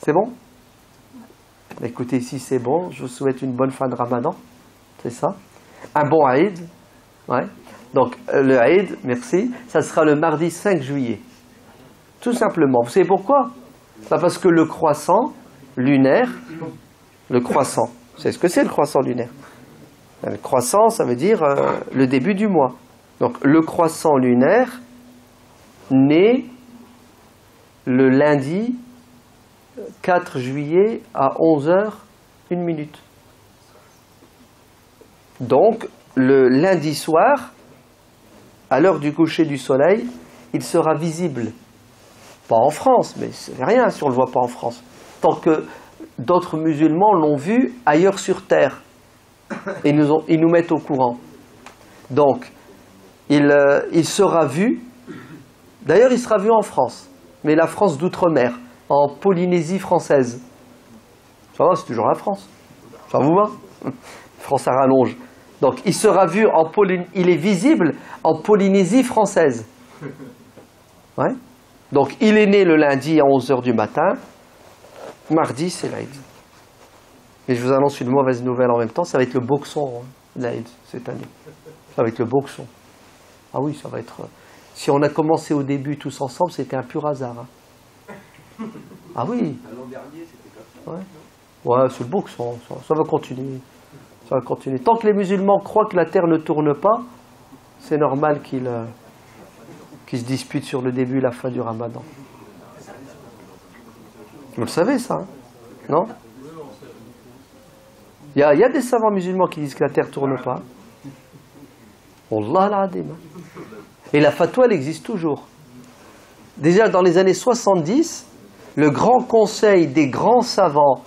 C'est bon? Écoutez, si c'est bon, je vous souhaite une bonne fin de Ramadan. C'est ça? Un bon Aïd. Ouais. Donc, le Aïd, merci, ça sera le mardi 5 juillet. Tout simplement. Vous savez pourquoi? Parce que le croissant lunaire, le croissant, vous savez ce que c'est le croissant lunaire? Le croissant, ça veut dire le début du mois. Donc, le croissant lunaire naît le lundi 4 juillet à 11h, 1 minute. Donc, le lundi soir, à l'heure du coucher du soleil, il sera visible. Pas en France, mais c'est rien si on ne le voit pas en France. Tant que d'autres musulmans l'ont vu ailleurs sur terre. Et ils nous mettent au courant. Donc, il sera vu. D'ailleurs, il sera vu en France. Mais la France d'outre-mer, en Polynésie française. Ça va, c'est toujours la France. Ça vous va? France à rallonge. Donc, il sera vu il est visible en Polynésie française. Ouais. Donc, il est né le lundi à 11h du matin. Mardi, c'est l'Aïd. Et je vous annonce une mauvaise nouvelle en même temps, ça va être le boxon, l'Aïd, cette année. Ça va être le boxon. Ah oui, ça va être... Si on a commencé au début tous ensemble, c'était un pur hasard. Hein. Ah oui. L'an dernier, c'était comme ça. Ouais, c'est le boxon, ça va continuer. Ça va continuer. Tant que les musulmans croient que la terre ne tourne pas, c'est normal qu'ils se disputent sur le début et la fin du Ramadan. Vous le savez, ça, hein? Non? Il y a des savants musulmans qui disent que la terre ne tourne pas. Wallah al-Adim. Et la fatwa, elle existe toujours. Déjà, dans les années 70, le grand conseil des grands savants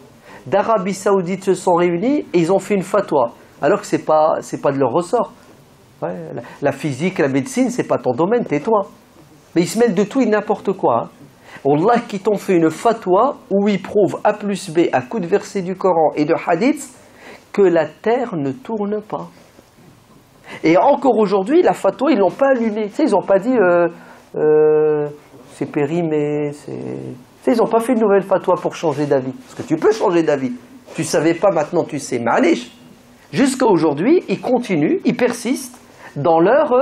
d'Arabie Saoudite se sont réunis et ils ont fait une fatwa. Alors que c'est pas de leur ressort. Ouais, la physique, la médecine, c'est pas ton domaine, tais-toi. Mais ils se mêlent de tout et n'importe quoi. Hein. Wallah, qui t'ont fait une fatwa où ils prouvent A plus B à coups de versets du Coran et de hadiths que la terre ne tourne pas. Et encore aujourd'hui, la fatwa, ils ne l'ont pas allumée. Tu sais, ils n'ont pas dit c'est périmé, c'est... Tu sais, ils n'ont pas fait une nouvelle fatwa pour changer d'avis. Parce que tu peux changer d'avis. Tu ne savais pas, maintenant tu sais. Ma'alish. Jusqu'à aujourd'hui, ils continuent, ils persistent dans leur...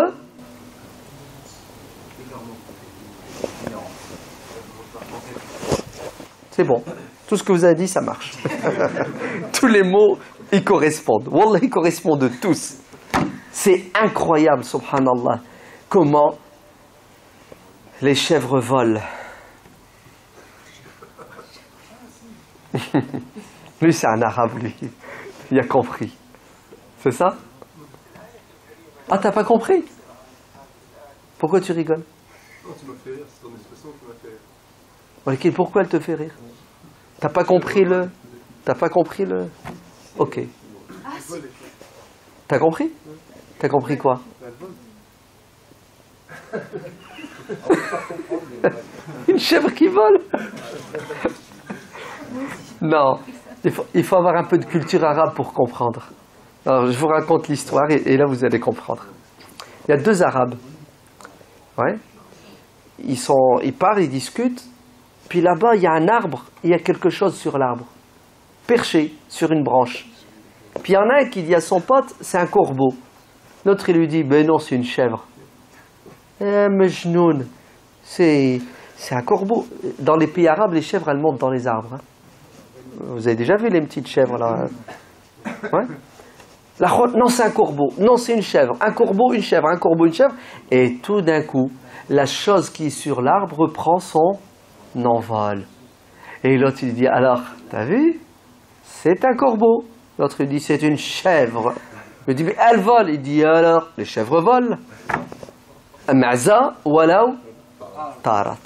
C'est bon. Tout ce que vous avez dit, ça marche. Tous les mots, ils correspondent. Wallah, ils correspondent tous. C'est incroyable, subhanallah, comment les chèvres volent. Lui, c'est un arabe, lui. Il a compris. C'est ça? Ah, t'as pas compris? Pourquoi tu rigoles? Non, tu m'as fait rire, c'est ton expression qui m'a fait rire. Ok, pourquoi elle te fait rire? T'as pas compris le... T'as pas compris le... Ok. T'as compris? T'as compris quoi? Une chèvre qui vole? Non, il faut avoir un peu de culture arabe pour comprendre. Alors, je vous raconte l'histoire et là vous allez comprendre. Il y a deux arabes. Ouais. Ils parlent, ils discutent. Puis là-bas, il y a un arbre, il y a quelque chose sur l'arbre, perché sur une branche. Puis il y en a un qui dit à son pote, c'est un corbeau. L'autre, il lui dit, ben non, c'est une chèvre. Mejnoun, c'est un corbeau. Dans les pays arabes, les chèvres, elles montent dans les arbres. Hein. Vous avez déjà vu les petites chèvres, là? Ouais. Non, c'est un corbeau. Non, c'est une chèvre. Un corbeau, une chèvre. Un corbeau, une chèvre. Et tout d'un coup, la chose qui est sur l'arbre prend son envol. Et l'autre, il dit, alors, t'as vu? C'est un corbeau. L'autre, il dit, c'est une chèvre. Il dit, mais elle vole. Il dit, alors, les chèvres volent. Ma'za walaw tarat.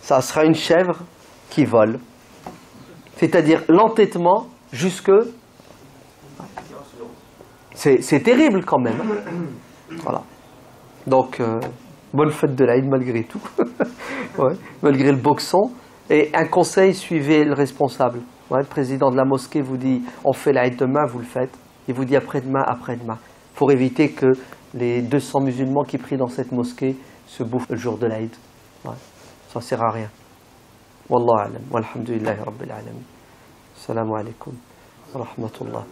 Ça sera une chèvre qui vole. C'est-à-dire l'entêtement jusque... C'est terrible quand même. Voilà. Donc, bonne fête de l'Aïd malgré tout. Ouais, malgré le boxon. Et un conseil, suivez le responsable. Ouais, le président de la mosquée vous dit, on fait l'Aïd demain, vous le faites. Il vous dit après-demain, après-demain. Pour éviter que les 200 musulmans qui prient dans cette mosquée se bouffent le jour de l'Aïd. Ouais, ça ne sert à rien. Wallahu a'lam. Walhamdulillahi rabbil alamin. Assalamu alaikum wa rahmatullah.